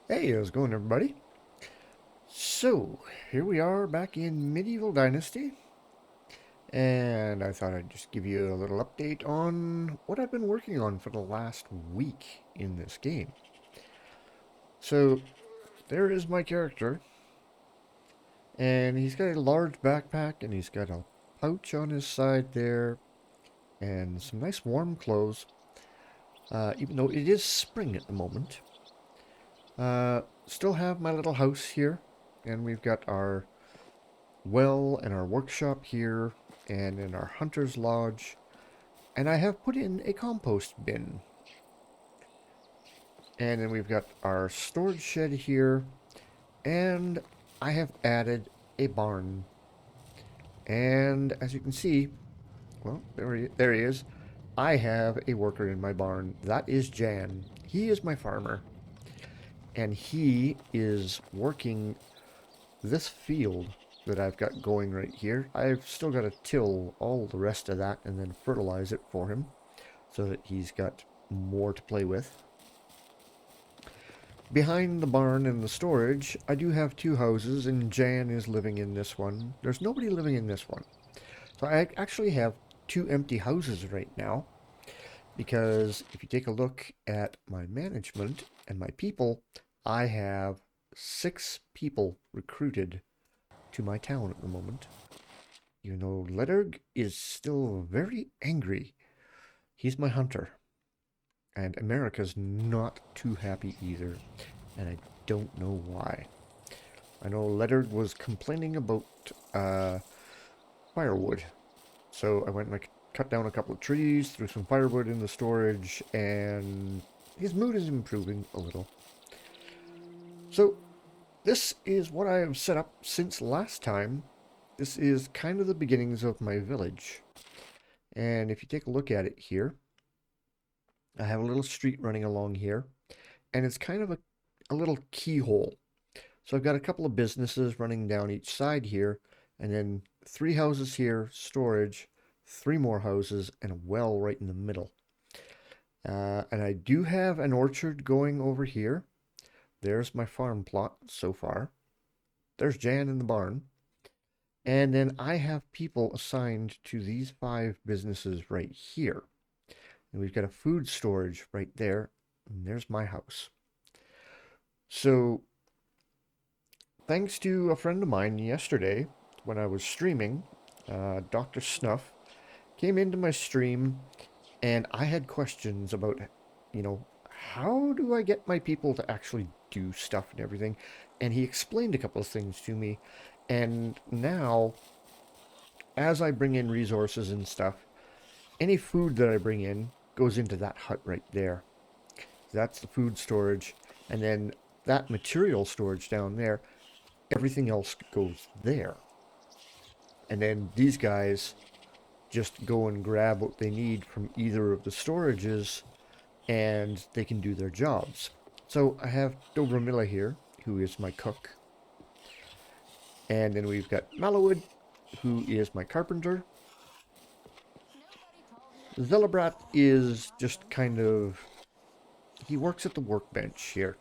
Hey, how's it going, everybody? So, here we are back in Medieval Dynasty, and I thought I'd just give you a little update on what I've been working on for the last week in this game. So, there is my character, and he's got a large backpack, and he's got a pouch on his side there, and some nice warm clothes, even though it is spring at the moment. Still have my little house here, and we've got our well and our workshop here and in our hunter's lodge, and I have put in a compost bin. And then we've got our storage shed here, and I have added a barn. And as you can see, well, there he is. I have a worker in my barn. That is Jan. He is my farmer, and he is working this field that I've got going right here. I've still got to till all the rest of that and then fertilize it for him so that he's got more to play with. Behind the barn and the storage, I do have two houses, and Jan is living in this one. There's nobody living in this one. So I actually have two empty houses right now, because if you take a look at my management and my people, I have 6 people recruited to my town at the moment. You know, Ledderg is still very angry. He's my hunter. And America's not too happy either. And I don't know why. I know Ledderg was complaining about firewood. So I went and I cut down a couple of trees, threw some firewood in the storage, and his mood is improving a little. So this is what I have set up since last time. This is kind of the beginnings of my village. And if you take a look at it here, I have a little street running along here, and it's kind of a little keyhole. So I've got a couple of businesses running down each side here, and then 3 houses here, storage, 3 more houses, and a well right in the middle. And I do have an orchard going over here. There's my farm plot so far. There's Jan in the barn. And then I have people assigned to these 5 businesses right here. And we've got a food storage right there. And there's my house. So, thanks to a friend of mine yesterday, when I was streaming, Dr. Snuff came into my stream, and I had questions about, you know, how do I get my people to actually do stuff and everything? And he explained a couple of things to me. And now, as I bring in resources and stuff, any food that I bring in goes into that hut right there. That's the food storage. And then that material storage down there, everything else goes there. And then these guys just go and grab what they need from either of the storages, and they can do their jobs. So I have Dobramilla here, who is my cook. And then we've got Mallowwood, who is my carpenter. Zelebrat is just kind of... he works at the workbench here,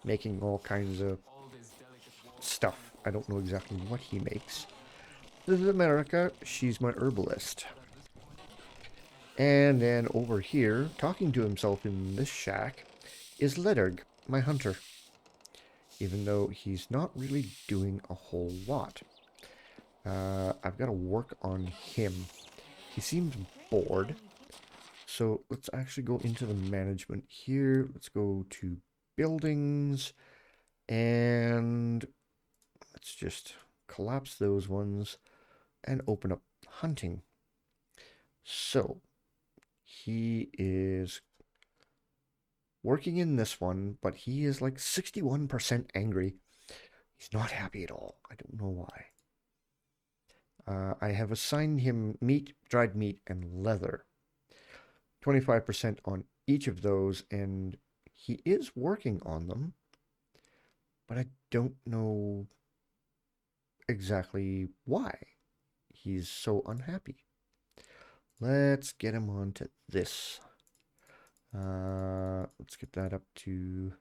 making all kinds of stuff. I don't know exactly what he makes. This is America. She's my herbalist. And then over here, talking to himself in this shack, is Ledderg, my hunter. Even though he's not really doing a whole lot. I've got to work on him. He seems bored. So let's actually go into the management here. Let's go to buildings. And let's just collapse those ones and open up hunting. So he is working in this one, but he is like 61% angry. He's not happy at all. I don't know why. I have assigned him meat, dried meat, and leather. 25% on each of those, and he is working on them, but I don't know exactly why he's so unhappy. Let's get him on to this. Let's get that up to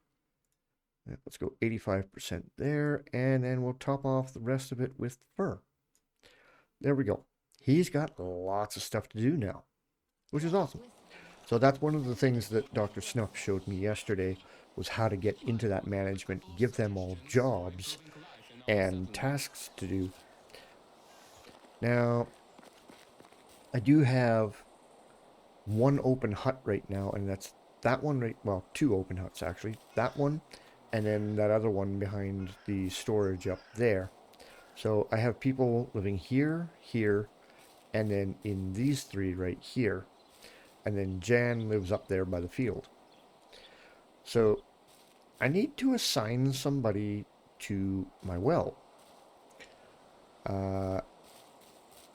Let's go 85% there, and then we'll top off the rest of it with fur. There we go. He's got lots of stuff to do now, which is awesome. So that's one of the things that Dr. Snuff showed me yesterday was how to get into that management, give them all jobs and tasks to do. Now, I do have one open hut right now, and that's that one right, well, two open huts actually. That one, and then that other one behind the storage up there. So I have people living here, here, and then in these three right here. And then Jan lives up there by the field. So I need to assign somebody to my well. Uh,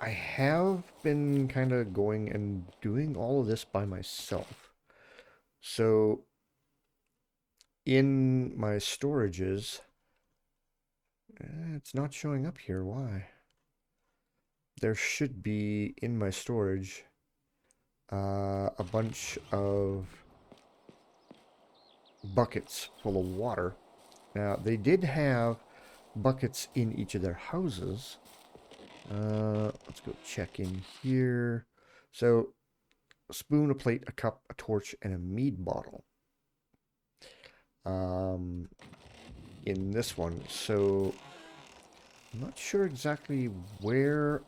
I have been kind of going and doing all of this by myself. So in my storages, it's not showing up here. Why? There should be in my storage a bunch of buckets full of water. Now, they did have buckets in each of their houses. Let's go check in here. So, a spoon, a plate, a cup, a torch, and a mead bottle. In this one. So, I'm not sure exactly where.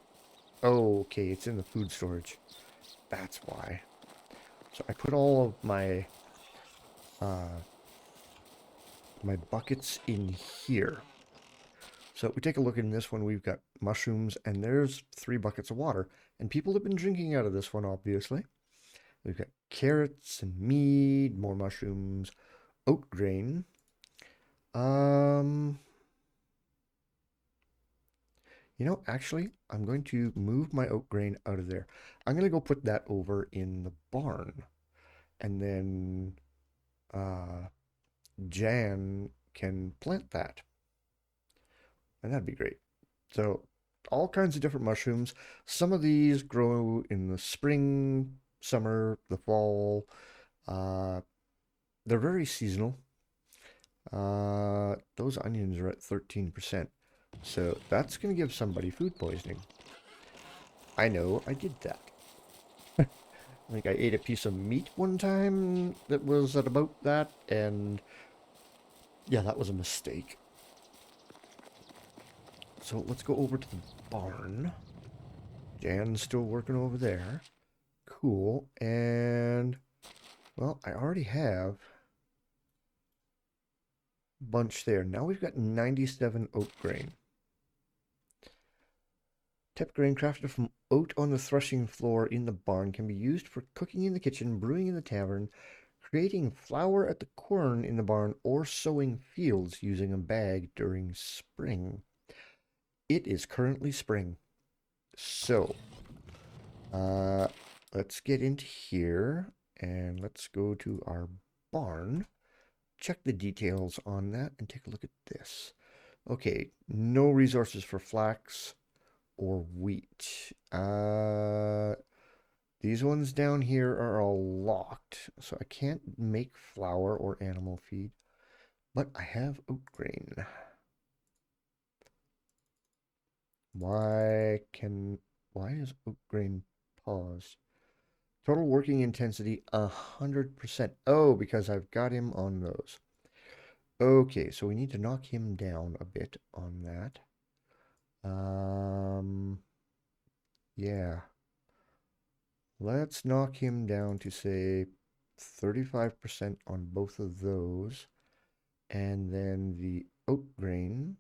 Oh, okay, it's in the food storage. That's why. So I put all of my my buckets in here. So we take a look in this one. We've got mushrooms, and there's 3 buckets of water. And people have been drinking out of this one, obviously. We've got carrots and mead, more mushrooms, oat grain. You know, actually, I'm going to move my oat grain out of there. I'm going to go put that over in the barn. And then Jan can plant that. And that'd be great. So, all kinds of different mushrooms. Some of these grow in the spring, summer, the fall. Uh, they're very seasonal. Those onions are at 13%. So that's going to give somebody food poisoning. I know, I did that. I think I ate a piece of meat one time that was at about that, and yeah, that was a mistake. So let's go over to the barn. Jan's still working over there. Cool. And, well, I already have a bunch there. Now we've got 97 oat grain. Type grain crafted from oat on the threshing floor in the barn can be used for cooking in the kitchen, brewing in the tavern, creating flour at the corn in the barn, or sowing fields using a bag during spring. It is currently spring. So, let's get into here and let's go to our barn, check the details on that, and take a look at this. Okay, no resources for flax or wheat. These ones down here are all locked, so I can't make flour or animal feed, but I have oat grain. Why is oat grain paused? Total working intensity 100%. Oh, because I've got him on those. Okay, so we need to knock him down a bit on that. Yeah. Let's knock him down to say 35% on both of those. And then the oat grain,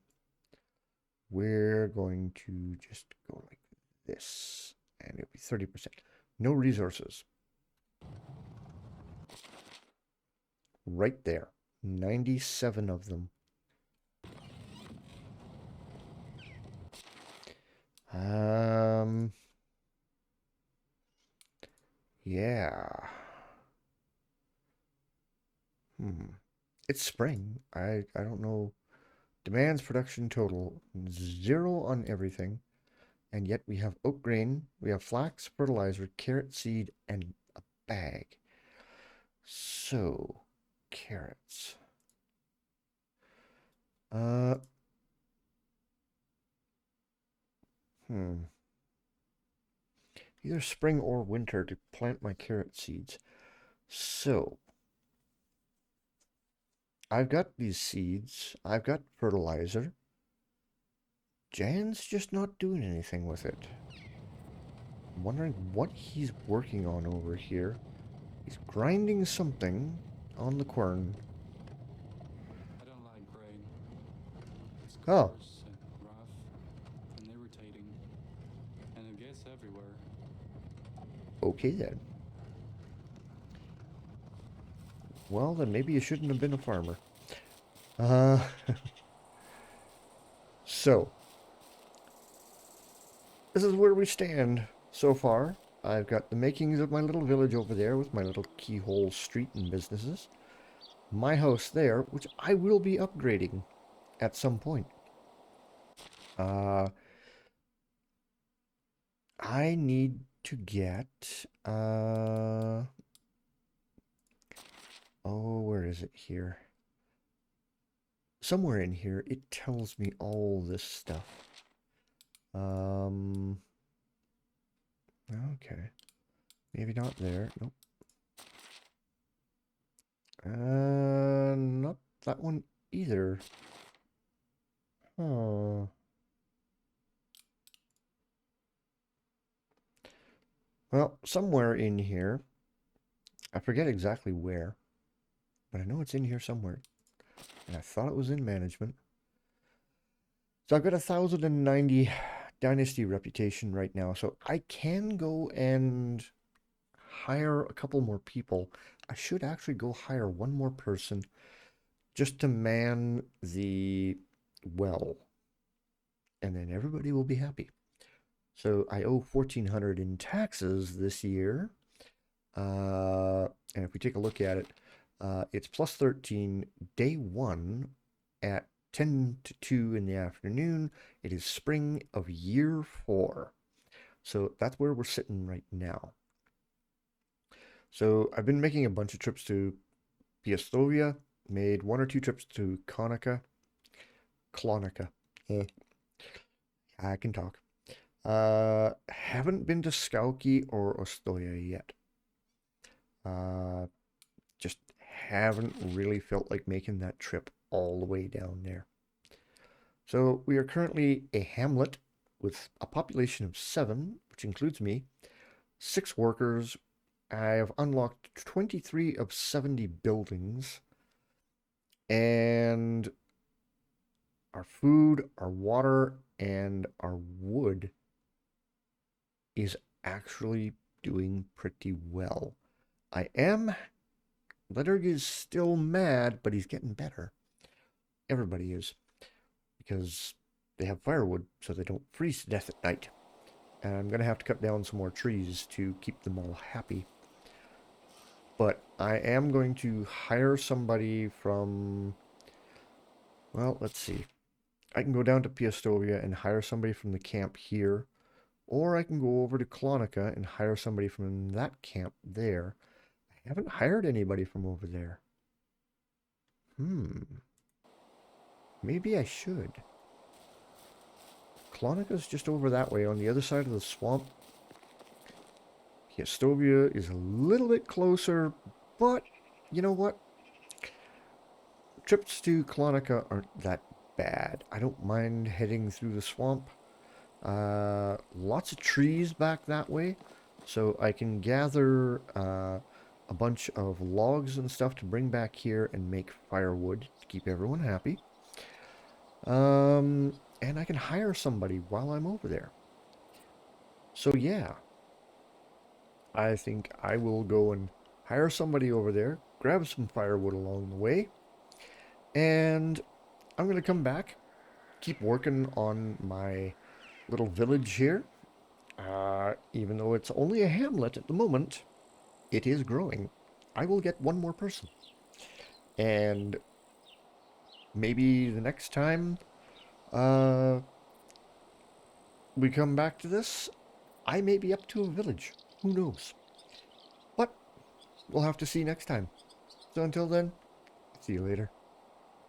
we're going to just go like this. And it'll be 30%. No resources. Right there. 97 of them. Yeah. It's spring. I don't know. Demands production total 0 on everything. And yet we have oat grain, we have flax, fertilizer, carrot seed, and a bag. So, carrots. Either spring or winter to plant my carrot seeds. So, I've got these seeds. I've got fertilizer. Jan's just not doing anything with it. I'm wondering what he's working on over here. He's grinding something on the quern. I don't like grain. It's Oh, coarse and rough and irritating, and it gets everywhere. okay then. Well, then maybe you shouldn't have been a farmer. Uh, so, this is where we stand so far. I've got the makings of my little village over there with my little keyhole street and businesses. My house there, which I will be upgrading at some point. Uh, I need to get, oh, where is it here? Somewhere in here, it tells me all this stuff. Um, okay. Maybe not there. Nope. Not that one either. Huh. Well, somewhere in here, I forget exactly where, but I know it's in here somewhere. And I thought it was in management. So I've got 1,090 dynasty reputation right now. So I can go and hire a couple more people. I should actually go hire one more person just to man the well. And then everybody will be happy. So I owe 1,400 in taxes this year. And if we take a look at it, it's plus 13 day one at 10 to 2 in the afternoon. It is spring of year 4. So that's where we're sitting right now. So I've been making a bunch of trips to Piastovia, made 1 or 2 trips to Klonica. Eh, I can talk. Haven't been to Skauki or Ostoya yet. Just haven't really felt like making that trip all the way down there. So we are currently a hamlet with a population of 7, which includes me, 6 workers. I have unlocked 23 of 70 buildings. And our food, our water, and our wood is actually doing pretty well. Letterg is still mad, but he's getting better. Everybody is, because they have firewood, so they don't freeze to death at night. And I'm going to have to cut down some more trees to keep them all happy. But I am going to hire somebody from, well, let's see. I can go down to Piastovia and hire somebody from the camp here, or I can go over to Klonica and hire somebody from that camp there. I haven't hired anybody from over there. Maybe I should. Klonica's just over that way on the other side of the swamp. Piastovia is a little bit closer, but you know what? Trips to Klonica aren't that bad. I don't mind heading through the swamp. Lots of trees back that way, so I can gather a bunch of logs and stuff to bring back here and make firewood to keep everyone happy. And I can hire somebody while I'm over there. So yeah, I think I will go and hire somebody over there, grab some firewood along the way, and I'm going to come back, keep working on my little village here. Even though it's only a hamlet at the moment, it is growing. I will get one more person. And maybe the next time uh, we come back to this, I may be up to a village. Who knows? But we'll have to see next time. So until then, see you later.